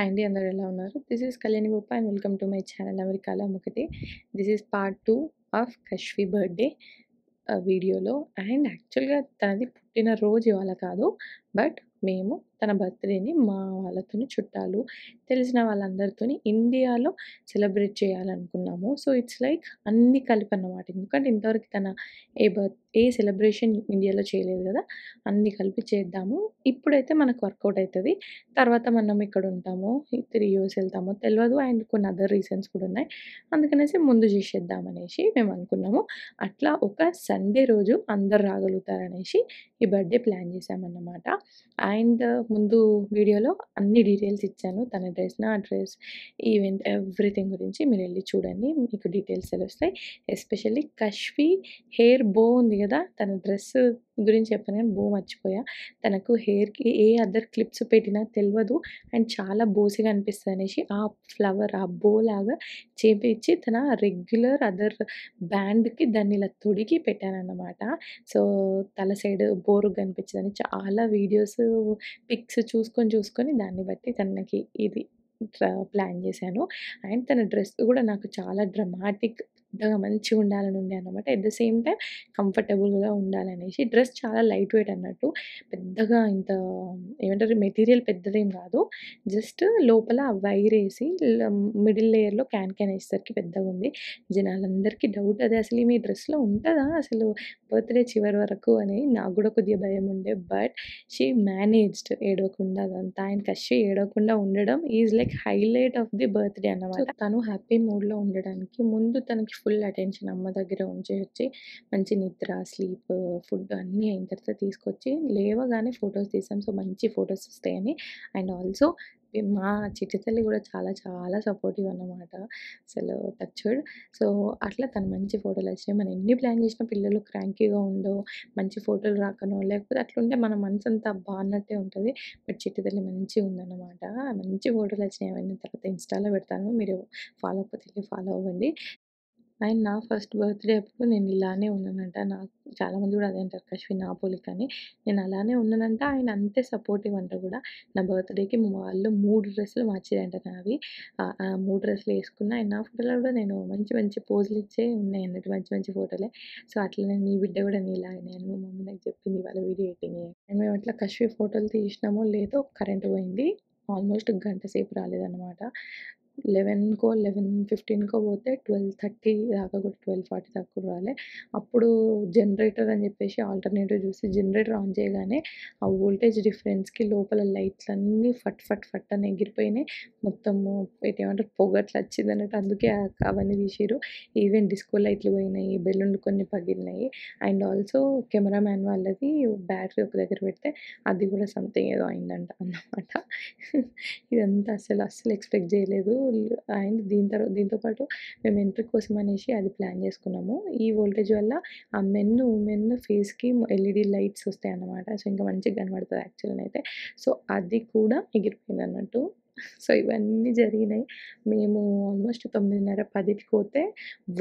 Hi అండి, అందరూ ఎలా ఉన్నారు? దిస్ ఈస్ కళ్యాణి గోప and welcome to my channel అమెరికాలో ఒకటి. This is part 2 of Kashvi birthday వీడియోలో. అండ్ యాక్చువల్‌గా తనది పుట్టినరోజు ఇవాళ కాదు. బట్ మేము తన బర్త్‌డేని మా వాళ్ళతోని చుట్టాలు, తెలిసిన వాళ్ళందరితోని ఇండియాలో సెలబ్రేట్ చేయాలనుకున్నాము. సో, ఇట్స్ లైక్ అన్నీ కలిపన్నమాట. ఎందుకంటే ఇంతవరకు తన ఏ సెలబ్రేషన్ ఇండియాలో చేయలేదు గదా! అన్నీ కలిపి చేద్దాము. ఇప్పుడైతే మనకు వర్కౌట్ అయితది. తర్వాత మనం ఇక్కడ ఉంటామో, 3 ఇయర్స్ వెళ్తామో తెలవదు. అండ్ కొన్ని అదర్ రీజన్స్ కూడా ఉన్నాయి. అందుకనేసి ముందు చేసేద్దాం అనేసి మేము అనుకున్నాము. అట్లా ఒక సండే రోజు అందరూ రాగలుగుతారనేసి ఈ బర్త్‌డే ప్లాన్ చేశామన్నమాట. అండ్ ముందు వీడియోలో అన్ని డీటెయిల్స్ ఇచ్చాను. తన డ్రెస్, నా డ్రెస్, ఈవెంట్ ఎవ్రీథింగ్ గురించి మీరెళ్లి చూడండి. మీకు డీటెయిల్స్ తెలుస్తాయి. ఎస్పెషల్లీ కశ్వి హెయిర్ బో ఉంది గదా! తన డ్రెస్ గురించి చెప్పాను గానీ బో మర్చిపోయా. తనకు హెయిర్‌కి ఏ అదర్ క్లిప్స్ పెట్టినా తెలవదు. అండ్ చాలా బోసిగా అనిపిస్తదనేసి ఆ ఫ్లవర్, ఆ బో లాగా చేపించి తన రెగ్యులర్ అదర్ బ్యాండ్‌కి దాన్ని ఇలా తొడిగి పెట్టానన్నమాట. సో, తల సైడ్ బోరుగా కనిపించదని చాలా వీడియోస్, పిక్స్ చూసుకొని దాన్ని బట్టి తనకి ఇది ప్లాన్ చేశాను. అండ్ తన డ్రెస్ కూడా నాకు చాలా డ్రమాటిక్, పెద్దగా మంచిగా ఉండాలని ఉండే అన్నమాట. ఎట్ ద సేమ్ టైమ్ కంఫర్టబుల్‌గా ఉండాలనేసి. డ్రెస్ చాలా లైట్ వెయిట్ అన్నట్టు. పెద్దగా ఇంత ఏమంటారు, మెటీరియల్ పెద్దదేం కాదు. జస్ట్ లోపల వైరేసి మిడిల్ లేయర్‌లో క్యాన్ ఏసేసరికి పెద్దగుంది. జనాలందరికీ డౌట్ అదే, అసలు ఈమె డ్రెస్‌లో ఉంటదా అసలు బర్త్‌డే చివరి వరకు అని. నాకు గూడా కొద్దిగా భయముండే. బట్ షీ మేనేజ్డ్ ఏడవకుండా అదంతా. అండ్ కశ్వి ఏడవకుండా ఉండడం is like highlight of the birthday అన్నమాట. సో, తను హ్యాపీ మూడ్‌లో ఉండడానికి ముందు తనకి ఫుల్ అటెన్షన్ అమ్మ దగ్గర ఉంచేసొచ్చి మంచి నిద్ర, స్లీప్, ఫుడ్ అన్నీ అయిన తర్వాత తీసుకొచ్చి లేవగానే ఫోటోస్ తీసాం. సో, మంచి ఫోటోస్ వస్తాయని. అండ్ ఆల్సో మా చిట్టి తల్లి గూడా చాలా చాలా సపోర్టివ్ అన్నమాట. అసలు టచ్ వుడ్. సో, అట్లా తను మంచి ఫోటోలొచ్చినాయి. మనం ఎన్ని ప్లాన్ చేసినా పిల్లలు క్రాంకీగా ఉండో, మంచి ఫోటోలు రాకనో, లేకపోతే అట్లుంటే మన మనసంతా అబ్బా అన్నట్టే ఉంటది. బట్ చిట్టి తల్లి మంచిగుందన్నమాట. మంచి ఫోటోలొచ్చినాయి. అవన్నీ తర్వాత ఇన్‌స్టాలో పెడతాను. మీరు ఫాలో అవ్వకపోతే ఎళ్లి ఫాలో అవ్వండి. అండ్ నా ఫస్ట్ బర్త్‌డే అప్పుడు నేను ఇలానే ఉన్నానంట. నాకు చాలామంది గూడా అదే అంటారు, కశ్వి నా పోలిక అని. నేను అలానే ఉన్నానంట. ఆయన అంతే సపోర్టివ్ అంట గూడా. నా బర్త్‌డేకి మా వాళ్ళు 3 డ్రెస్సులు మార్చిర్రంట నావి. ఆ 3 డ్రెస్సులు యేసుకున్నా. అండ్ నా ఫోటోలో గూడా నేను మంచి మంచి పోజులు ఇచ్చే ఉన్నాయన్నట్టు. మంచి మంచి ఫోటోలే. సో, అట్లనే నీ బిడ్డ గూడా నీలాగానే అని మా మమ్మీ నాకు చెప్పింది ఇవాళ వీడియో ఎడిటింగ్ చేయంగా. అండ్ మేము అట్లా కశ్వి ఫోటోలు తీసినామో లేదో కరెంట్ పోయింది. ఆల్మోస్ట్ గంట సేపు రాలేదన్నమాట. 11కో, 11:15కో పోతే 12:30 దాకా కూడా, 12:40 దాకా కూడా రాలే. అప్పుడు జనరేటర్ అని చెప్పేసి ఆల్టర్‌నేటివ్ చూసి జనరేటర్ ఆన్ చేయగానే ఆ వోల్టేజ్ డిఫరెన్స్‌కి లోపల లైట్లన్నీ ఫట్ ఫట్ ఫట్ అని ఎగిరిపోయినాయి. మొత్తము ఏమంటారు, పొగట్లా వచ్చిందన్నట్టు. అందుకే అవన్నీ తీసిర్రు. ఈవెన్ డిస్కో లైట్లు పోయినాయి, బెలూన్లు కొన్ని పగిలినాయి. అండ్ ఆల్సో కెమెరామ్యాన్ వాళ్ళది బ్యాటరీ ఒక దగ్గర పెడితే అది కూడా సంథింగ్ ఏదో అయిందంట అన్నమాట. ఇదంతా అస్సలు ఎక్స్‌పెక్ట్ చేయలేదు. అండ్ దీంతో పాటు మేము ఎంట్రీ కోసం అనేసి అది ప్లాన్ చేసుకున్నాము. ఈ వోల్టేజ్ వల్ల ఆ ఉమెన్ ఫేస్‌కి ఎల్ఈడీ లైట్స్ వస్తాయన్నమాట. సో, ఇంకా మంచిగా కనబడతది యాక్చువల్‌గా అయితే. సో, అది కూడా ఎగిరిపోయిందన్నట్టు. సో, ఇవన్నీ జరిగినాయి. మేము ఆల్మోస్ట్ 9:30, 10కి పోతే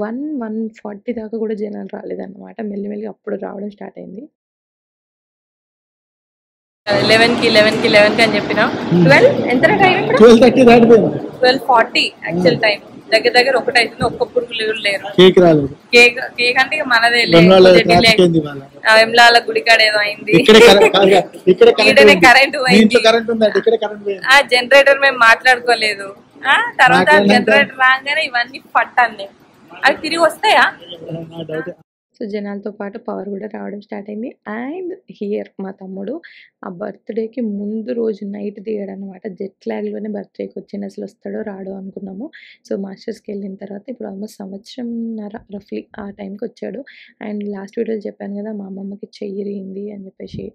1:40 దాకా కూడా జనాలు రాలేదన్నమాట. మెల్లిమెల్లిగా అప్పుడు రావడం స్టార్ట్ అయింది. 11కి అని చెప్పినా. 12 ఎంత టైం ఇప్పుడు? 12:30 దాటిపోయింది. 12:40 యాక్చువల్ టైం. దగ్గర ఒకటైతుంది. ఒక్క పురుగు లేరు. కేక్ రాలేదు. కేక్ అంటే ఇక మనదే వెమ్లాల గుడికాడ ఏదో అయింది. కరెంట్ పోయింది. జనరేటర్ మేము మాట్లాడుకోలేదు. తర్వాత జనరేటర్ రాగానే ఇవన్నీ పట్టాన్ని అవి తిరిగి వస్తాయా? సో, జనాలతో పాటు పవర్ కూడా రావడం స్టార్ట్ అయింది. అండ్ హియర్ మా తమ్ముడు ఆ బర్త్‌డేకి ముందు రోజు నైట్ దిగాడనమాట. జెట్ లాగ్‌లోనే బర్త్‌డేకి వచ్చిండు. అసలు వస్తాడో రాడో అనుకున్నాము. సో, మాస్టర్స్‌కెళ్ళిన తర్వాత ఇప్పుడు ఆల్మోస్ట్ సంవత్సరంన్నర రఫ్లీ ఆ టైంకి వచ్చాడు. అండ్ లాస్ట్ వీడియోలో చెప్పాను కదా, మా అమ్మమ్మకి చెయ్యి ఇరిగింది అని చెప్పేసి.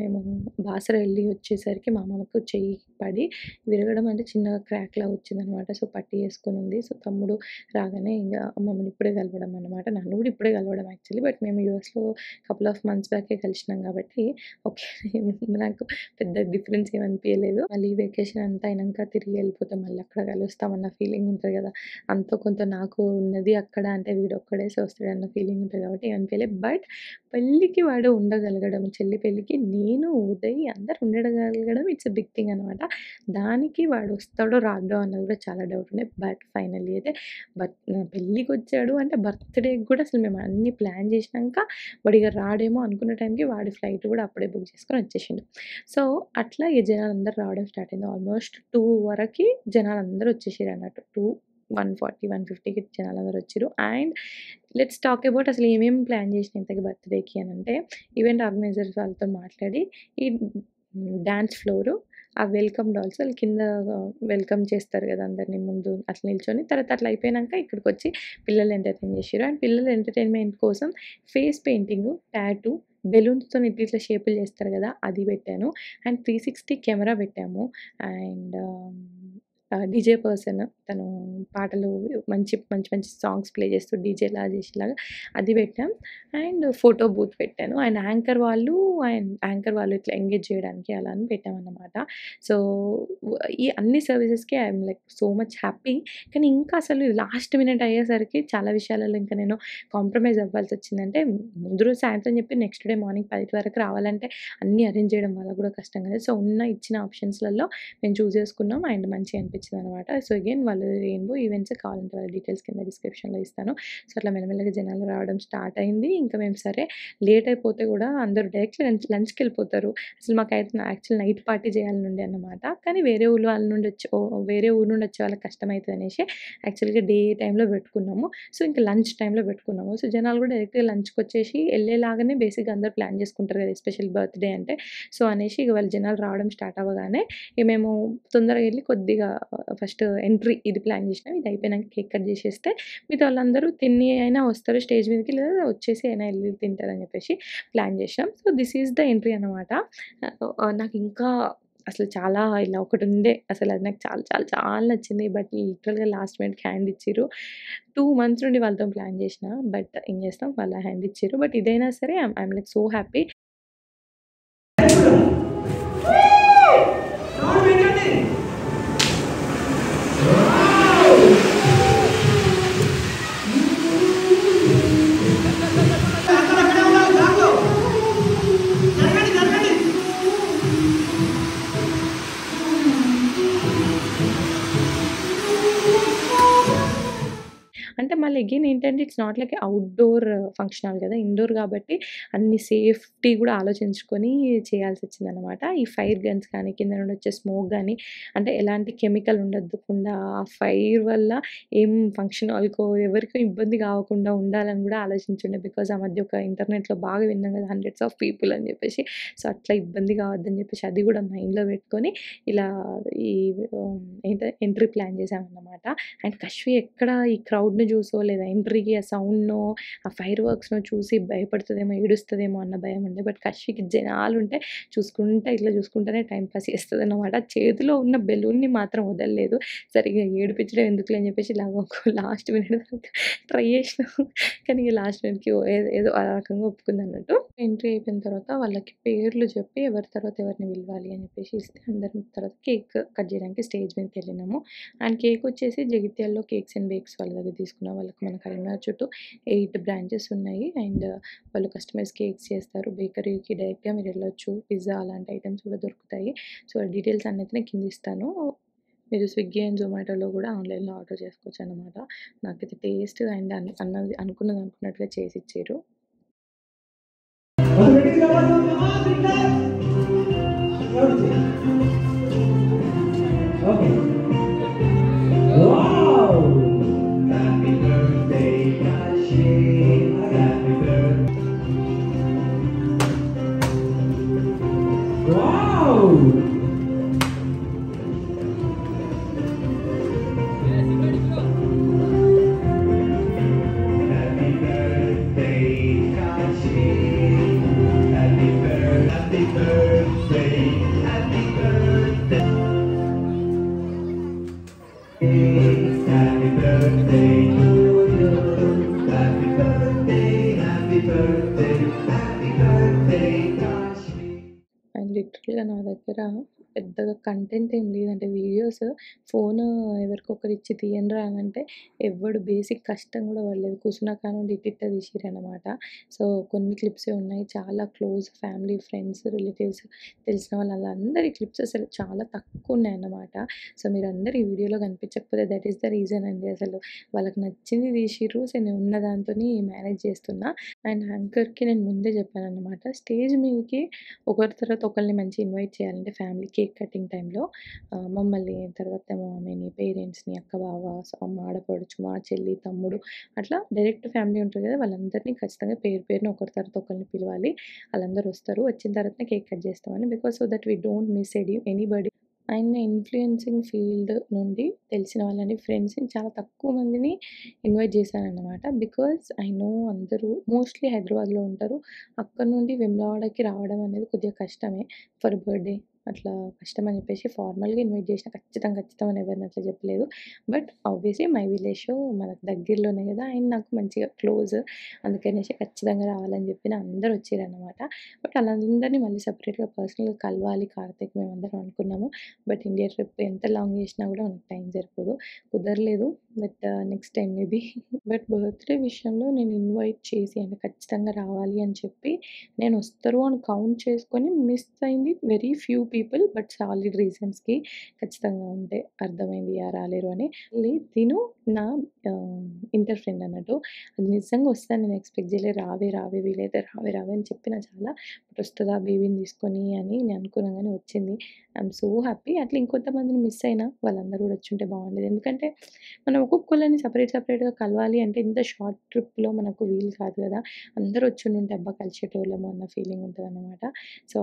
మేము బాసర వెళ్ళి వచ్చేసరికి మా అమ్మమ్మకు చెయ్యి పడి విరగడం, అంటే చిన్నగా క్రాక్‌లా వచ్చిందనమాట. సో, పట్టి వేసుకొని ఉంది. సో, తమ్ముడు రాగానే ఇంక మమ్మల్ని ఇప్పుడే కలవడం అనమాట. నన్ను కూడా ఇప్పుడే కలవడం యాక్చువల్లీ. బట్ మేము యూఎస్‌లో కపుల్ ఆఫ్ మంత్స్ బ్యాకే కలిసినాం కాబట్టి ఓకే నాకు పెద్ద డిఫరెన్స్ ఏమి అనిపియలేదు. మళ్ళీ వెకేషన్ అంతా అయినంక తిరిగి వెళ్ళిపోతే మళ్ళీ అక్కడ కలుస్తామన్న ఫీలింగ్ ఉంటది కదా! అంతో కొంత నాకు ఉన్నది అక్కడ అంటే వీడొక్కడేసి వస్తాడన్న ఫీలింగ్ ఉంటది కాబట్టి ఏమనిపియలే. బట్ పెళ్ళికి వాడు ఉండగలగడం, చెల్లి పెళ్ళికి నేను, ఉదయ్ అందరూ ఉండగలగడం ఇట్స్ ఎ బిగ్ థింగ్ అనమాట. దానికి వాడు వస్తాడో రాడో అన్నది కూడా చాలా డౌట్ ఉండే. బట్ ఫైనల్లీ అయితే పెళ్ళికొచ్చాడు అంటే బర్త్‌డేకి కూడా అసలు మేము అన్నీ ప్లాన్ చేసినంక వాడిగ రాడేమో అనుకున్న టైంకి వాడి ఫ్లైట్ కూడా అప్పుడే బుక్ చేసుకొని వచ్చేసిండు. సో, అట్లా ఇగ జనాలందరూ రావడం స్టార్ట్ అయింది. ఆల్మోస్ట్ 2 వరకి జనాలందరూ వచ్చేసిరన్నట్టు. 140, 150కి జనాలందరూ వచ్చిర్రు. అండ్ లెట్స్ టాక్ అబౌట్ అసలు ఏమేమి ప్లాన్ చేసినా ఇంతకి బర్త్‌డేకి అనంటే, ఈవెంట్ ఆర్గనైజర్స్ వాళ్ళతో మాట్లాడి ఈ డాన్స్ ఫ్లోరు, ఆ వెల్కమ్ డాల్స్ ఆళ్ళు కింద వెల్కమ్ చేస్తారు గదా! అందరిని ముందు అట్లా నిల్చొని, తర్వాత అట్లా అయిపోయినంక ఇక్కడికొచ్చి పిల్లలు ఎంటర్‌టైన్ చేషిర్రు. అండ్ పిల్లల ఎంటర్‌టైన్‌మెంట్ కోసం ఫేస్ పెయింటింగు, టాటూ, బెలూన్స్‌తోని ఇట్లిట్లా షేపులు చేస్తారు గదా! అది పెట్టాను. అండ్ 360 కెమెరా పెట్టాము. అండ్ డీజే పర్సన్ తను పాటలు మంచి మంచి సాంగ్స్ ప్లే చేస్తూ డీజేలా చేసేలాగా అది పెట్టాం. అండ్ ఫోటో బూత్ పెట్టాను. అండ్ యాంకర్ వాళ్ళు ఇట్లా ఎంగేజ్ చేయడానికి అలా అని పెట్టామన్నమాట. సో, ఈ అన్ని సర్వీసెస్‌కి I am like so much happy. కానీ ఇంకా అసలు లాస్ట్ మినిట్ అయ్యేసరికి చాలా విషయాలలో ఇంకా నేను కాంప్రమైజ్ అవ్వాల్సొచ్చింది. అంటే ముందు రోజు సాయంత్రం చెప్పి నెక్స్ట్ డే మార్నింగ్ 10 వరకు రావాలంటే అన్నీ అరేంజ్ చేయడం వల్ల కూడా కష్టం కదా! సో, ఉన్న ఇచ్చిన ఆప్షన్స్‌లలో మేము చూజ్ చేసుకున్నాం. అండ్ మంచిగా అనిపించిందనమాట. సో, అగైన్ వాళ్ళు రెయిన్బో ఈవెంట్స్ కావాలంటే వాళ్ళ డీటెయిల్స్ కింద డిస్క్రిప్షన్‌లో ఇస్తాను. సో, అట్లా మెల్లమెల్లగా జనాలు రావడం స్టార్ట్ అయింది. ఇంకా మేము సరే లేట్ అయిపోతే కూడా అందరూ డైరెక్ట్ లంచ్‌కెళ్ళిపోతారు. అసలు మాకైతే యాక్చువల్ నైట్ పార్టీ చేయాలని ఉండే అన్నమాట. కానీ వేరే ఊరు వాళ్ళ నుండి వేరే ఊరు నుండి వచ్చే వాళ్ళకి కష్టమైతదనేసి యాక్చువల్‌గా డే టైమ్‌లో పెట్టుకున్నాము. సో, ఇంకా లంచ్ టైమ్‌లో పెట్టుకున్నాము. సో, జనాలు కూడా డైరెక్ట్‌గా లంచ్‌కొచ్చేసి ఎళ్ళేలాగానే బేసిక్‌గా అందరూ ప్లాన్ చేసుకుంటారు కదా! ఎస్పెషల్లీ బర్త్‌డే అంటే. సో, అనేసి ఇగ వాళ్ళు జనాలు రావడం స్టార్ట్ అవ్వగానే ఇగ మేము తొందరగా ఎళ్లి కొద్దిగా ఫస్ట్ ఎంట్రీ ఇది ప్లాన్ చేసినాం. ఇది అయిపోయినంక కేక్ కట్ చేసేస్తే మిగతా వాళ్ళందరూ తిని అయినా వస్తారు స్టేజ్ మీదకి లేదా వచ్చేసి అయినా ఎళ్లి తింటారని చెప్పేసి ప్లాన్ చేశాం. So, this is the entry అన్నమాట. నాకింకా అసలు చాలా ఇలా ఒకటుండే అసలది నాకు చాలా చాలా చాలా నచ్చింది. బట్ లిటరల్‌గా లాస్ట్ మినిట్‌కి హ్యాండ్ ఇచ్చిర్రు. 2 మంత్స్ నుండి వాళ్ళతోని ప్లాన్ చేషినా. బట్ ఏం చేస్తాం వాళ్ళు హ్యాండ్ ఇచ్చిర్రు. బట్ ఇదైనా సరే ఐయామ్ లైక్ సో హ్యాపీ. అంటే మళ్ళీ అగైన్ ఏంటంటే it's not like outdoor function hall గదా! ఇండోర్ గాబట్టి అన్ని సేఫ్టీ గూడా ఆలోచించుకొని చేయాల్సొచ్చిందనమాట. ఈ ఫైర్ గన్స్ కానీ, కింద నుండి వచ్చే స్మోక్ గానీ, అంటే ఎలాంటి కెమికల్ ఉండకుండా ఆ ఫైర్ వల్ల ఏం ఫంక్షన్ హాల్‌కో ఎవరికో ఇబ్బంది గావకుండా ఉండాలని గూడా ఆలోచించుండే. బికాజ్ ఆ మధ్య ఒక ఇంటర్నెట్‌లో బాగా విన్నాం గదా! హండ్రెడ్స్ ఆఫ్ పీపుల్ అని జెప్పేసి. సో, అట్లా ఇబ్బంది గావద్దని జెప్పేసి అది గూడా మైండ్‌లో పెట్టుకొని ఇలా ఈ ఎంట్రీ ప్లాన్ చేశామన్నమాట. అండ్ కశ్వి ఎక్కడ ఈ క్రౌడ్‌ని చూసో లేదా ఎంట్రీకి ఆ సౌండ్‌నో, ఆ ఫైర్ వర్క్స్‌నో చూసి భయపడుతదేమో, ఏడుస్తదేమో అన్న భయం ఉండే. బట్ కశ్వికి జనాలుంటే చూసుకుంటా ఇట్లా చూసుకుంటూనే టైమ్ పాస్ చేస్తదన్నమాట. చేతిలో ఉన్న బెలూన్‌ని మాత్రం వదలలేదు. సరే ఇగ ఏడిపించడం ఎందుకులే అని చెప్పేసి ఇలాగ లాస్ట్ మినిట్ దాకా ట్రై చేసినాం. కానీ ఇగ లాస్ట్ మినిట్‌కి ఏదో ఆ రకంగా ఒప్పుకుందన్నట్టు. ఎంట్రీ అయిపోయిన తర్వాత వాళ్ళకి పేర్లు చెప్పి ఎవరి తర్వాత ఎవరిని పిలవాలి అని చెప్పేసి ఇస్తే అందరం తర్వాత కేక్ కట్ చేయడానికి స్టేజ్ మీదకెళ్ళినాము. అండ్ కేకొచ్చేసి జగిత్యాలలో కేక్స్ అండ్ బేక్స్ వాళ్ళ దగ్గర తీసుకున్నాం. వాళ్ళకి మన కరీంనగర్ చుట్టూ 8 బ్రాంచెస్ ఉన్నాయి. అండ్ వాళ్ళు కస్టమైజ్ కేక్స్ చేస్తారు. బేకరీకి డైరెక్ట్‌గా మీరెళ్ళొచ్చు. పిజ్జా అలాంటి ఐటెమ్స్ కూడా దొరుకుతాయి. సో, డీటెయిల్స్ అన్నయితే నేను కింద ఇస్తాను. మీరు స్విగ్గీ అండ్ జొమాటోలో కూడా ఆన్‌లైన్‌లో ఆర్డర్ చేసుకోవచ్చనమాట. నాకైతే టేస్ట్ అండ్ అనుకున్నది అనుకున్నట్టుగా చేసిచ్చారు. Okay. Wow! Happy birthday, Kashi. Happy birthday. Wow! Happy birthday, Kashi. Happy birthday. Happy birthday. Happy birthday to you. Happy birthday, happy birthday, happy birthday, Kashmir. And దగ్గర పెద్దగా content ఏం లేదంటే videos phone ఎవరికొకరు ఇచ్చి తీయండిరా అనంటే ఎవ్వడు basic కష్టం గూడా పడలేదు. కూర్చున్న కాడ నుండి ఇట్టిట్ట తీసిర్రనమాట. సో, కొన్ని క్లిప్సే ఉన్నాయి. చాలా క్లోజ్ ఫ్యామిలీ, ఫ్రెండ్స్, రిలేటివ్స్ తెలిసిన వాళ్ళందరి క్లిప్స్ అసలు చాలా తక్కువున్నాయన్నమాట. సో, మీరందరూ ఈ వీడియోలో కనిపించకపోతే దట్ ఈస్ ద రీజన్ అండి అసలు. వాళ్ళకి నచ్చింది తీసిర్రు. సో, నేను ఉన్న దాంతోని మేనేజ్ చేస్తున్నా. అండ్ యాంకర్‌కి నేను ముందే చెప్పానన్నమాట. స్టేజ్ మీదకి ఒకరి తర్వాత ఒకళ్ళని మంచిగా ఇన్వైట్ చేయాలంటే ఫ్యామిలీ కేక్ కటింగ్ టైంలో మమ్మల్ని, తర్వాత మా మమ్మీని, పేరెంట్స్‌ని, అక్క, బావ, మా ఆడపడుచు, మా చెల్లి, తమ్ముడు అట్లా డైరెక్ట్ ఫ్యామిలీ ఉంటది కదా! వాళ్ళందరినీ ఖచ్చితంగా పేరు పేరున ఒకరి తర్వాత ఒకళ్ళని పిలవాలి. ఆళ్ళందరూ వస్తారు. వచ్చిన తర్వాతనే కేక్ కట్ చేస్తామని. Because so that we don't miss anybody. And influencing field నుండి తెలిసిన వాళ్ళని, ఫ్రెండ్స్‌ని చాలా తక్కువ మందిని ఇన్వైట్ చేశానన్నమాట. బికాజ్ ఐ నో అందరూ మోస్ట్‌లీ హైదరాబాద్‌లో ఉంటారు. అక్కడి నుండి వేములవాడకి రావడం అనేది కొద్దిగా కష్టమే ఫర్ బర్త్‌డే. అట్లా కష్టమని చెప్పేసి ఫార్మల్‌గా ఇన్వైట్ చేసినా ఖచ్చితం అని ఎవరిని అట్లా చెప్పలేదు. But obviously my village show మనకు దగ్గరలోనే కదా! అండ్ నాకు మంచిగా క్లోజ్. అందుకనేసి ఖచ్చితంగా రావాలని చెప్పిన అందరూ వచ్చిర్రన్నమాట. బట్ ఆళ్ళందరిని మళ్ళీ సెపరేట్‌గా పర్సనల్‌గా కలవాలి కార్తీక్ మేమందరం అనుకున్నాము. బట్ ఇండియా ట్రిప్ ఎంత లాంగ్ చేసినా కూడా మనకు టైం సరిపోదు. కుదరలేదు. But next time maybe. But birthday విషయంలో నేను ఇన్వైట్ చేసి అంటే ఖచ్చితంగా రావాలి అని చెప్పి నేనొస్తారు అని కౌంట్ చేసుకొని మిస్ అయింది very few people. But solid రీజన్స్‌కి ఖచ్చితంగా ఉంటే అర్థమైంది యాహ్! రాలేరు అని. మళ్ళీ తిను నా ఆహ్, ఇంటర్ ఫ్రెండ్ అన్నట్టు. అది నిజంగా వస్తదని నేను ఎక్స్‌పెక్ట్ చేయలే. రావే వీలైతే రావే అని చెప్పినా చాలా. బట్ వస్తదా బేబీని తీసుకొని అని నేను అనుకున్నా గానీ వచ్చింది. I'm so happy. అట్లా ఇంకొంతమందిని మిస్ అయినా వాళ్ళందరూ గూడా వచ్చుంటే బాగుండేది. ఎందుకంటే మనం ఒక్కొక్కళ్ళని సెపరేట్‌గా కలవాలి అంటే ఇంత షార్ట్ ట్రిప్‌లో మనకు వీలు కాదు గదా! అందరూ వచ్చుండుంటే అబ్బా! కలిసేటోళ్ళము అన్న ఫీలింగ్ ఉంటదనమాట. సో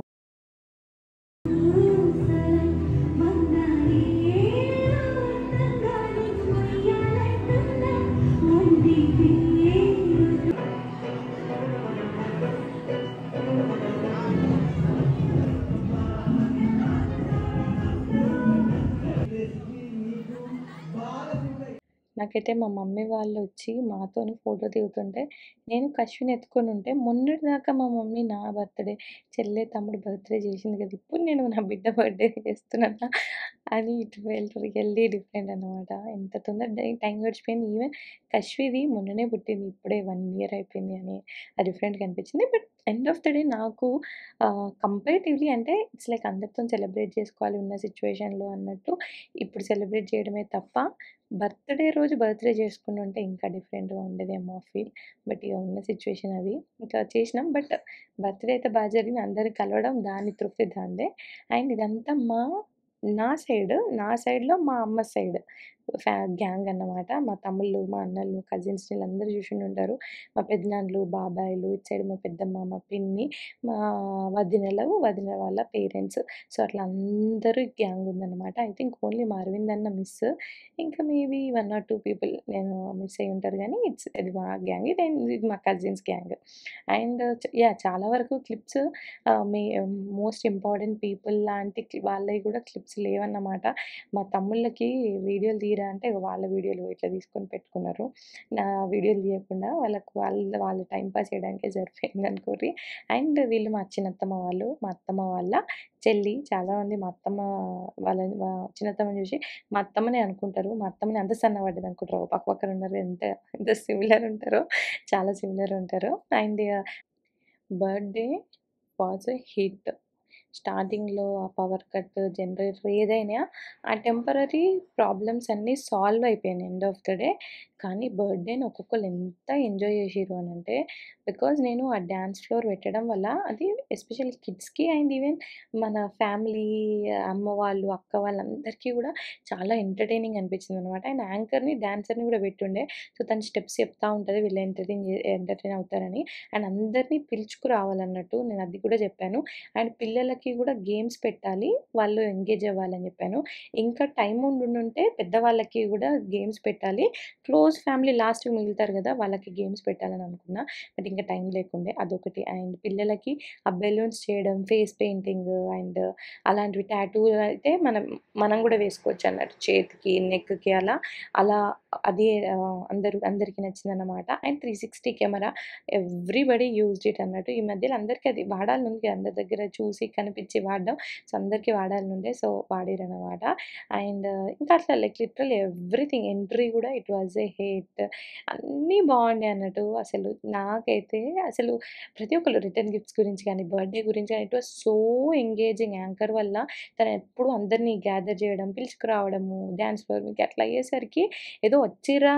నాకైతే మా మమ్మీ వాళ్ళొచ్చి మాతోని ఫోటో దిగుతుంటే, నేను కశ్విని ఎత్తుకొనుంటే, మొన్నటిదాకా మా మమ్మీ నా బర్త్‌డే, చెల్లె, తమ్ముడు బర్త్‌డే చేసింది కదా! ఇప్పుడు నేను నా బిడ్డ బర్త్‌డే చేస్తున్నానా అని ఇట్ ఫెల్ట్ రియల్లీ డిఫరెంట్ అనమాట. ఎంత తొందర టైం గడిచిపోయింది. ఈవెన్ కశ్విది మొన్ననే పుట్టింది. ఇప్పుడే 1 ఇయర్ అయిపోయింది అని డిఫరెంట్‌గా అనిపించింది. But end of the day నాకు కంపారిటివ్‌లీ అంటే ఇట్స్ లైక్ అందరితోని సెలబ్రేట్ చేసుకోవాలి ఉన్న సిట్యుయేషన్‌లో అన్నట్టు ఇప్పుడు సెలబ్రేట్ చేయడమే తప్ప బర్త్‌డే రోజు బర్త్‌డే చేసుకుండుంటే ఇంకా డిఫరెంట్‌గా ఉండేదేమో ఫీల్. బట్ ఇగ ఉన్న సిట్యుయేషన్ అది. ఇంకా చేసినాం. బట్ బర్త్‌డే అయితే బా జరిగింది. అందరిని కలవడం దాని తృప్తి దానిదే. అండ్ ఇదంతా నా సైడ్‌లో మా అమ్మ సైడ్ గ్యాంగ్ అన్నమాట. మా తమ్ముళ్ళు, మా అన్నలు, కజిన్స్ వీళ్ళందరూ చూసుండుంటారు. మా పెదనాన్నలు, బాబాయిలు, ఇటు సైడ్ మా పెద్దమ్మ, మా పిన్ని, మా వదిన వాళ్ళ పేరెంట్స్. సో, అట్లా అందరూ గ్యాంగ్ ఉందన్నమాట. ఐ థింక్ ఓన్లీ మా అరవింద్ అన్న మిస్. ఇంకా మేబీ 1 ఆర్ 2 పీపుల్ నేను మిస్ అయ్యి ఉంటారు గానీ, ఇది మా గ్యాంగ్. ఇది మా కజిన్స్ గ్యాంగ్. And yeah! చాలా వరకు క్లిప్స్ మోస్ట్ ఇంపార్టెంట్ పీపుల్ లాంటి వాళ్ళయి కూడా క్లిప్స్ లేవన్నమాట. మా తమ్ముళ్ళకి వీడియోలు తీయరా అంటే, వాళ్ళ వీడియోలు ఇట్లా తీసుకొని పెట్టుకున్నారు. నా వీడియోలు తీయకుండా వాళ్ళు టైమ్ పాస్ చేయడానికే సరిపోయిందనుకోర్రి. అండ్ వీళ్ళు మా చిన్నత్తమ్మ వాళ్ళు, మా అత్తమ్మ వాళ్ళ చెల్లి. చాలామంది మా అత్తమ్మ మా చిన్నత్తమ్మని చూసి మా అత్తమ్మనే అనుకుంటారు. మా అత్తమ్మని అంత సన్నబడ్డది అనుకుంటారు. పక్క పక్కన ఉన్నారు. ఎంత సిమిలర్ ఉంటారో చాలా సిమిలర్ ఉంటారు. And birthday was a hit. స్టార్టింగ్‌లో ఆ పవర్ కట్, జనరేటర్ ఏదైనా ఆ టెంపరరీ ప్రాబ్లమ్స్ అన్నీ సాల్వ్ అయిపోయినాయి ఎండ్ ఆఫ్ ద డే. కానీ బర్త్‌డేని ఒక్కొక్కళ్ళు ఎంత ఎంజాయ్ చేసిర్రు అనంటే, బికాజ్ నేను ఆ డాన్స్ ఫ్లోర్ పెట్టడం వల్ల అది ఎస్పెషల్లీ కిడ్స్‌కి అండ్ ఈవెన్ మన ఫ్యామిలీ, అమ్మ వాళ్ళు, అక్క వాళ్ళందరికీ గూడా చాలా ఎంటర్‌టైనింగ్ అనిపించిందనమాట. అండ్ యాంకర్‌ని, డాన్సర్‌ని గూడా పెట్టుండే. సో, తను స్టెప్స్ చెప్తా ఉంటది. వీళ్ళు ఎంటర్‌టైన్ అవుతారని. అండ్ అందరిని పిలుచుకురావాలన్నట్టు నేను అది కూడా చెప్పాను. అండ్ పిల్లలకి గూడా గేమ్స్ పెట్టాలి. వాళ్ళు ఎంగేజ్ అవ్వాలని జెప్పాను. ఇంకా టైం ఉండుంటే పెద్దవాళ్ళకి గూడా గేమ్స్ పెట్టాలి. క్లోజ్ ఫ్యామిలీ లాస్ట్‌కి మిగులుతారు గదా! వాళ్ళకి గేమ్స్ పెట్టాలని అనుకున్నా. బట్ ఇంకా టైం లేకుండే అదొకటి. అండ్ పిల్లలకి ఆ బెలూన్స్ చేయడం, ఫేస్ పెయింటింగ్ అండ్ అలాంటివి టాటూ అయితే మనం గూడా వేసుకోవచ్చన్నట్టు చేతికి, నెక్‌కి అలా అది అందరికి నచ్చిందన్నమాట. And 360 camera everybody used it అన్నట్టు. ఈ మధ్యలో అందరికీ అది వాడాలనుంది, అందరి దగ్గర చూసి కనిపించి వాడడం. సో అందరికీ వాడాలనుండే, సో వాడిరనమాట. అండ్ ఇంకా అట్లా లైక్ లిటరల్లీ ఎవ్రీథింగ్, ఎంట్రీ కూడా ఇట్ వాజ్ ఏ హిట్. అన్నీ బాగుండే అన్నట్టు. అసలు నాకైతే అసలు ప్రతి ఒక్కళ్ళు రిటర్న్ గిఫ్ట్స్ గురించి కానీ, బర్త్డే గురించి కానీ, it was so engaging. Anchor వల్ల తను ఎప్పుడు అందరినీ గ్యాదర్ చేయడం, పిలుచుకురావడము, డ్యాన్స్ ఫ్లోర్ మీకు అట్లా అయ్యేసరికి ఏదో వచ్చిర్రా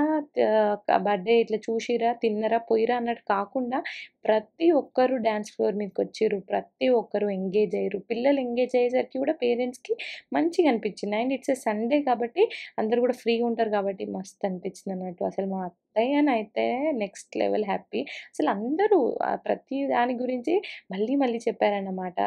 బర్త్డే ఇట్లా చూసిర్రా, తిన్నరా, పోయిరా అన్నట్టు కాకుండా ప్రతి ఒక్కరు డాన్స్ ఫ్లోర్ మీదకొచ్చిర్రు. ప్రతి ఒక్కరు ఎంగేజ్ అయ్యారు. పిల్లలు ఎంగేజ్ అయ్యేసరికి కూడా పేరెంట్స్‌కి మంచిగా అనిపించింది. అండ్ ఇట్స్ ఎ సండే కాబట్టి అందరూ కూడా ఫ్రీగా ఉంటారు కాబట్టి మస్తు అనిపించింది అన్నట్టు. అసలు మా అత్తయ్యనైతే నెక్స్ట్ లెవెల్ హ్యాపీ. అసలు అందరూ ప్రతి దాని గురించి మళ్ళీ చెప్పారన్నమాట.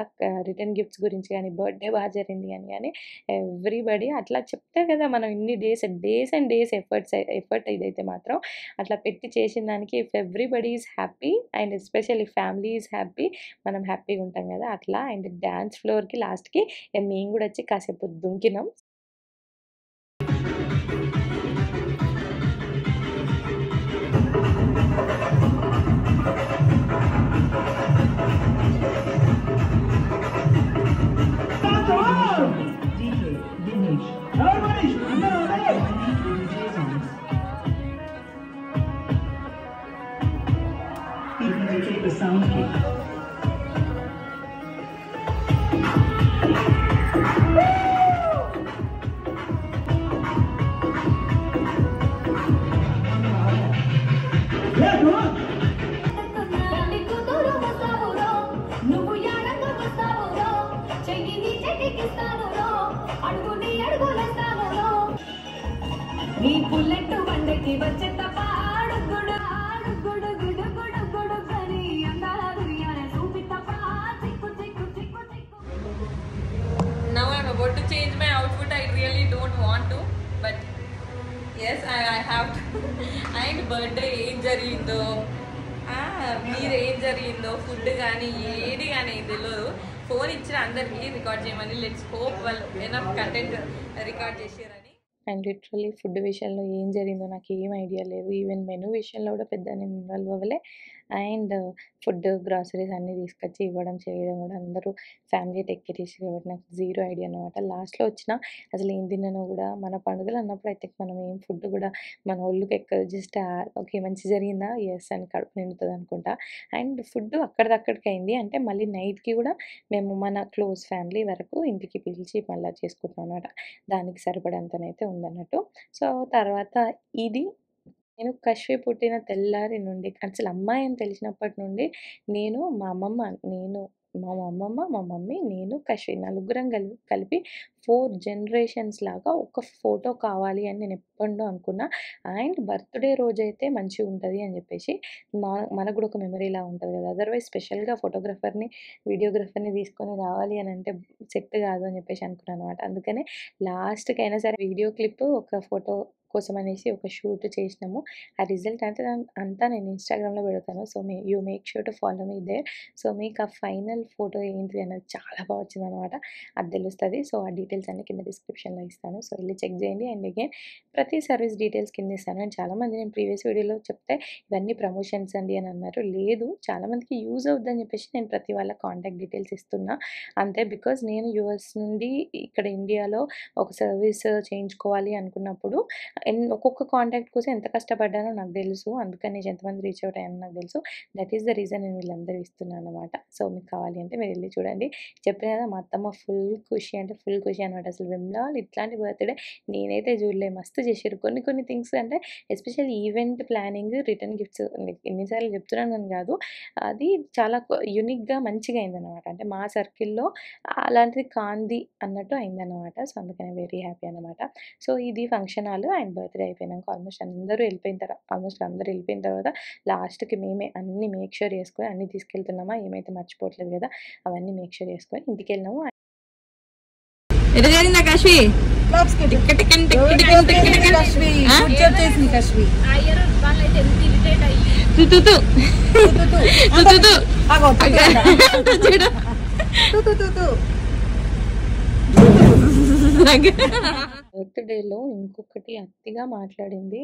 రిటర్న్ గిఫ్ట్స్ గురించి కానీ, బర్త్డే బాగా జరిగింది అని ఎవ్రీబడి అట్లా చెప్తే కదా మనం ఇన్ని డేస్ అండ్ డేస్ ఎఫర్ట్ ఇదైతే మాత్రం అట్లా పెట్టి చేసిన దానికి if everybody is happy and especially family is happy, మనం హ్యాపీగా ఉంటాం కదా అట్లా. అండ్ డ్యాన్స్ ఫ్లోర్‌కి లాస్ట్‌కి మేము కూడా వచ్చి కాసేపు దుంకినాం. Take the sound kick. Yeah, come on. నీ బుల్లెట్ బండకి వచ్చే తపాడు గుడు ఆడు గుడు గుడు గుడు గుడు కని అందాల దునియానే చూపి తపా చిక్కు చిక్కు చిక్కు చిక్కు. Now I'm about to change my outfit. I really don't want to, but yes, I have to. And birthday ఏం జరిగిందో, మీరు ఏం జరిగిందో, ఫుడ్ కానీ ఏది కానీ తెలియదు. ఫోన్ ఇచ్చిన అందరికీ రికార్డ్ చేయమని, లెట్స్ హోప్ వాళ్ళు ఎనఫ్ కంటెంట్ రికార్డ్ చేసారని. అండ్ లిటరల్లీ ఫుడ్ విషయంలో ఏం జరిగిందో నాకు ఏం ఐడియా లేదు. ఈవెన్ మెనూ విషయంలో కూడా పెద్ద నేను ఇన్వాల్వ్ అవ్వలే. అండ్ ఫుడ్ గ్రాసరీస్ అన్నీ తీసుకొచ్చి ఇవ్వడం చేయడం కూడా అందరూ ఫ్యామిలీ టేక్ కేర్ చేసారు కాబట్టి నాకు జీరో ఐడియా అనమాట. లాస్ట్లో వచ్చిన అసలు ఏం తిన్నానో కూడా మన పండుగలు అన్నప్పుడు అయితే మనం ఏం ఫుడ్ కూడా మన ఒళ్ళుకి ఎక్కదు. జస్ట్ ఓకే మంచి జరిగిందా, ఎస్ అని కడుపు నిండుతుంది అనుకుంటా. అండ్ ఫుడ్ అక్కడికి అయింది. అంటే మళ్ళీ నైట్కి కూడా మేము మన క్లోజ్ ఫ్యామిలీ వరకు ఇంటికి పిలిచి మళ్ళీ చేసుకుంటాం అనమాట. దానికి సరిపడంతనైతే ఉందన్నట్టు. సో తర్వాత ఇది నేను కశ్వి పుట్టిన తెల్లారి నుండి అసలు అమ్మాయి అని తెలిసినప్పటి నుండి నేను మా అమ్మమ్మ, మా మమ్మీ, నేను, కశ్వి నలుగురం కలిపి 4 జనరేషన్స్ లాగా ఒక ఫోటో కావాలి అని నేను ఎప్పుడో అనుకున్నా. అండ్ బర్త్డే రోజైతే మంచిగా ఉంటుంది అని చెప్పేసి మనకు కూడా ఒక మెమరీలా ఉంటుంది కదా. అదర్వైజ్ స్పెషల్గా ఫోటోగ్రఫర్ని, వీడియోగ్రఫర్ని తీసుకొని రావాలి అని అంటే సెట్ కాదు అని చెప్పేసి అనుకున్నాను అనమాట. అందుకనే లాస్ట్కి అయినా సరే వీడియో క్లిప్ ఒక ఫోటో కోసం అనేసి ఒక షూట్ చేసినాము. ఆ రిజల్ట్ అంతా నేను ఇన్స్టాగ్రామ్లో పెడతాను. So you make sure to follow me there. So మీకు ఆ ఫైనల్ ఫోటో ఏంటి అనేది చాలా బాగా వచ్చిందనమాట, అది తెలుస్తుంది. సో ఆ డీటెయిల్స్ అన్ని కింద డిస్క్రిప్షన్లో ఇస్తాను. సో వెళ్ళి చెక్ చేయండి. అండ్ అగైన్ ప్రతి సర్వీస్ డీటెయిల్స్ కింద ఇస్తాను. అండ్ చాలామంది నేను ప్రీవియస్ వీడియోలో చెప్తే ఇవన్నీ ప్రమోషన్స్ అండి అని అన్నారు. లేదు, చాలామందికి యూజ్ అవుతుందని చెప్పేసి నేను ప్రతి వాళ్ళ కాంటాక్ట్ డీటెయిల్స్ ఇస్తున్నా అంతే. బికాజ్ నేను యూఎస్ నుండి ఇక్కడ ఇండియాలో ఒక సర్వీస్ చేయించుకోవాలి అనుకున్నప్పుడు ఒక్కొక్క కాంటాక్ట్ కోసం ఎంత కష్టపడ్డానో నాకు తెలుసు. అందుకని ఎంతమంది రీచ్ అవుట్ అయ్యానో నాకు తెలుసు. దట్ ఈస్ ద రీజన్ నేను వీళ్ళందరూ ఇస్తున్నాను అనమాట. సో మీకు కావాలి అంటే మీరు వెళ్ళి చూడండి. చెప్పిన కదా మా అత్తమ్మ ఫుల్ ఖుషి అనమాట. అసలు వెమ్లాల్ ఇట్లాంటి బర్త్డే నేనైతే చూడలే. మస్తు చేసారు కొన్ని థింగ్స్. అంటే especially event planning, return gifts ఎన్నిసార్లు చెప్తున్నాను అని కాదు, అది చాలా యూనిక్గా మంచిగా అయిందనమాట. అంటే మా సర్కిల్లో అలాంటిది కాంది అన్నట్టు అయిందనమాట. సో అందుకని వెరీ హ్యాపీ అనమాట. సో ఇది ఫంక్షన్ హాల్. అండ్ బర్త్డే అయిపోయినాక ఆల్మోస్ట్ అందరూ వెళ్ళిపోయిన తర్వాత లాస్ట్కి మేమే అన్నీ మేక్ షూర్ చేసుకొని అన్నీ తీసుకెళ్తున్నామా, ఏమైతే మర్చిపోవట్లేదు కదా అవన్నీ మేక్ షూర్ చేసుకొని ఇంటికి వెళ్ళినాము. ఎట్లా జరిగిందా కశ్వి? బర్త్‌డేలో ఇంకొకటి అతిగా మాట్లాడింది.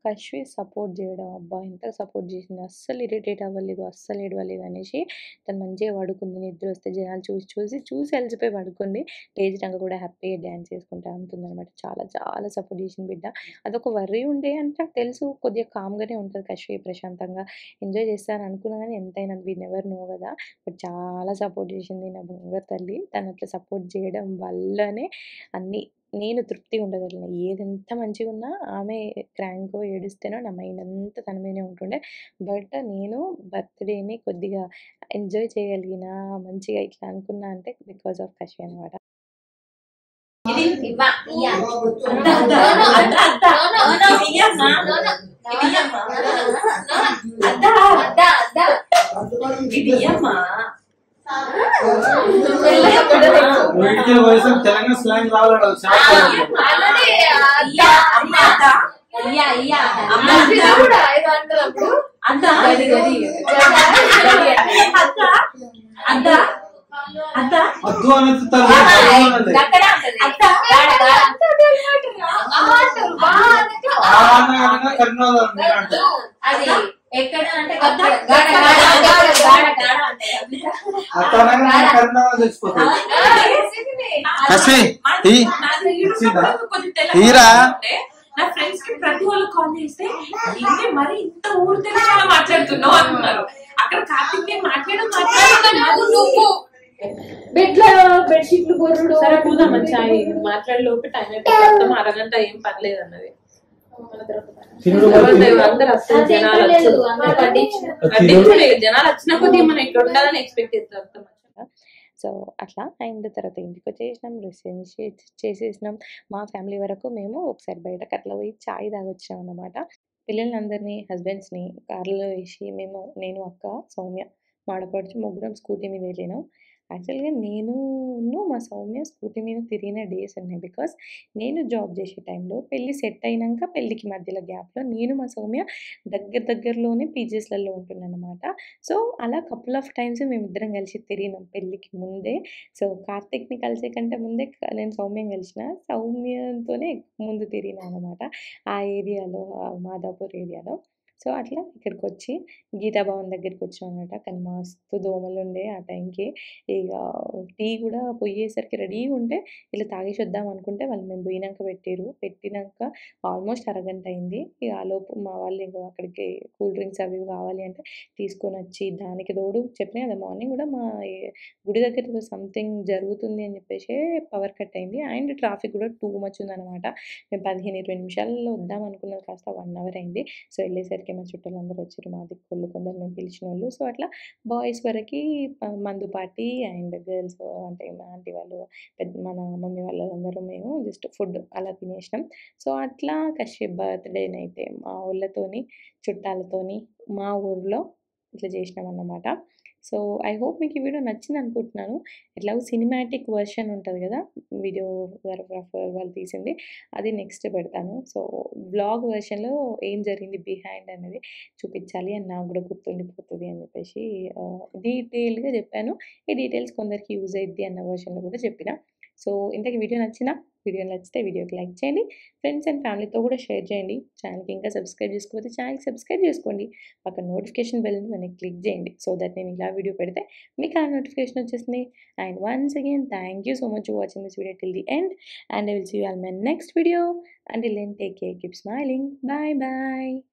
కశ్వి సపోర్ట్ జేయడం. అబ్బా! ఎంత సపోర్ట్ జేసింది. అస్సలు ఇరిటేట్ అవ్వలేదు. అస్సలు ఏడవలేదు అనేసి తను మంచిగా పడుకుంది. నిద్రొస్తే జనాలు చూసి అలసిపోయి పడుకుంది. లేచినాక కూడా హ్యాపీగా డాన్స్ చేసుకుంటా అంటుందనమాట. చాలా చాలా సపోర్ట్ జేసింది బిడ్డ. అదొక వర్రీ ఉండే అంటే నాకు తెలుసు కొద్దిగా కామ్‌గానే ఉంటది కశ్వి ప్రశాంతంగా ఎంజాయ్ చేస్తా అని అనుకున్నా గానీ ఎంతైనా వి నెవర్ నో గదా! బట్ చాలా సపోర్ట్ జేసింది నా బంగారు తల్లి. తను అట్లా సపోర్ట్ జేయడం వల్లనే అన్నీ నేను తృప్తిగా ఉండగలిగిన. ఏదెంత మంచిగున్నా ఆమె క్రాంకో, ఏడుస్తేనో నా మైండ్ అంతా తన మీదనే ఉంటుండే. బట్ నేను బర్త్‌డేని కొద్దిగా ఎంజాయ్ చేయగలిగిన, మంచిగా ఇట్లా అనుకున్నా అంటే బికాస్ ఆఫ్ కశ్వి అనమాట. తెలంగాణ స్లాంగ్ రావాలి ఎక్కడ అంటే నా ఫ్రెండ్స్ కి ప్రతి వాళ్ళు కాల్ చేస్తే ఏంటి మరి ఇంత ఊరు తెలుగు మాట్లాడుతున్నావు అంటున్నారు. అక్కడ కార్తీక్ నేను మాట్లాడడం నువ్వు బెడ్షీట్లు బొర్రుడు సరే పోదాం మంచి మాట్లాడేలోపు టైం అయిపోతాం. అరగంట ఏం పర్లేదు అన్నది. అందరు వస్తారు జనాలు జనాలు వచ్చిన కొద్ది మనం ఇక్కడ ఉండాలని ఎక్స్పెక్ట్ చేస్తాం. సో అట్లా అండ్ తర్వాత ఇంటికి వచ్చేసినాం, డ్రెస్ చేసేసినాం. మా ఫ్యామిలీ వరకు మేము ఒకసారి బయటకు అట్లా పోయి చాయ్ తాగొచ్చాం అన్నమాట. పిల్లలందరినీ హస్బెండ్స్ని కార్లో వేసి నేను అక్క సౌమ్య మా ఆడపడుచు ముగ్గురం స్కూటీ మీద వెళ్ళినాం. యాక్చువల్గా నేనును మా సౌమ్య స్కూటీ మీద తిరిగిన డేస్ ఉన్నాయి. బికాస్ నేను జాబ్ చేసే టైంలో పెళ్ళి సెట్ అయినాక పెళ్ళికి మధ్యలో గ్యాప్లో నేను మా సౌమ్య దగ్గరలోనే పీజీస్లలో ఉంటున్నానమాట. సో అలా కపుల్ ఆఫ్ టైమ్స్ మేమిద్దరం కలిసి తిరిగినాం పెళ్ళికి ముందే. సో కార్తీక్ని కలిసే కంటే ముందే నేను సౌమ్యని కలిసిన. సౌమ్యతోనే ముందు తిరిగినా అనమాట ఆ ఏరియాలో, మాదాపూర్ ఏరియాలో. సో అట్లా ఇక్కడికి వచ్చి గీతా భవన్ దగ్గరికి వచ్చాం అనమాట. కానీ మస్తు దోమలు ఉండే ఆ టైంకి. ఇక టీ కూడా పోయేసరికి రెడీగా ఉంటే ఇలా తాగేసి వద్దాం అనుకుంటే వాళ్ళు మేము పోయినాక పెట్టినాక ఆల్మోస్ట్ అరగంట అయింది. ఇక ఆలోపు మా వాళ్ళు ఇంకా అక్కడికి కూల్ డ్రింక్స్ అవి కావాలి అంటే తీసుకొని వచ్చి దానికి తోడు చెప్పినా కదా మార్నింగ్ కూడా మా గుడి దగ్గర ఏదో సంథింగ్ జరుగుతుంది అని చెప్పేసి పవర్ కట్ అయింది. అండ్ ట్రాఫిక్ కూడా టూ మచ్ ఉందన్నమాట. మేము 15-20 నిమిషాల్లో వద్దాం అనుకున్నది కాస్త 1 అవర్ అయింది. సో వెళ్ళేసరికి మా చుట్టాలందరూ వచ్చారు, మా దిక్కోళ్ళు కొందరు మేము పిలిచిన వాళ్ళు. సో అట్లా బాయ్స్ వరకు మందు పార్టీ అండ్ గర్ల్స్ అంటే మా ఆంటీ వాళ్ళు మన మమ్మీ వాళ్ళందరూ మేము జస్ట్ ఫుడ్ అలా తినేసినాం. సో అట్లా కశ్యప్ బర్త్డేనైతే మా ఊళ్ళతోని చుట్టాలతోని మా ఊర్లో ఇట్లా చేసినాం అన్నమాట. సో ఐ హోప్ మీకు ఈ వీడియో నచ్చింది అనుకుంటున్నాను. ఎట్లాగో సినిమాటిక్ వర్షన్ ఉంటుంది కదా, వీడియోగ్రాఫర్ వాళ్ళు తీసింది, అది నెక్స్ట్ పెడతాను. సో వ్లాగ్ వర్షన్లో ఏం జరిగింది బిహైండ్ అనేది చూపించాలి అని నాకు కూడా గుర్తుండిపోతుంది అని చెప్పేసి డీటెయిల్గా చెప్పాను. ఈ డీటెయిల్స్ కొందరికి యూజ్ అయ్యిద్ది అన్న వర్షన్లో కూడా చెప్పిన. సో ఇంతకీ వీడియో నచ్చితే వీడియోకి లైక్ చేయండి, ఫ్రెండ్స్ అండ్ ఫ్యామిలీతో కూడా షేర్ చేయండి. ఛానల్కి ఇంకా సబ్స్క్రైబ్ చేసుకోకపోతే ఛానల్కి సబ్స్క్రైబ్ చేసుకోండి. పక్కన నోటిఫికేషన్ బెల్ దాన్ని క్లిక్ చేయండి. సో దట్ నేను ఇలా వీడియో పెడితే మీకు ఆ నోటిఫికేషన్ వచ్చేస్తుంది. And once again thank you so much for watching this video till the end, and I will see you all in my next video. Until then, take care, keep smiling, bye bye.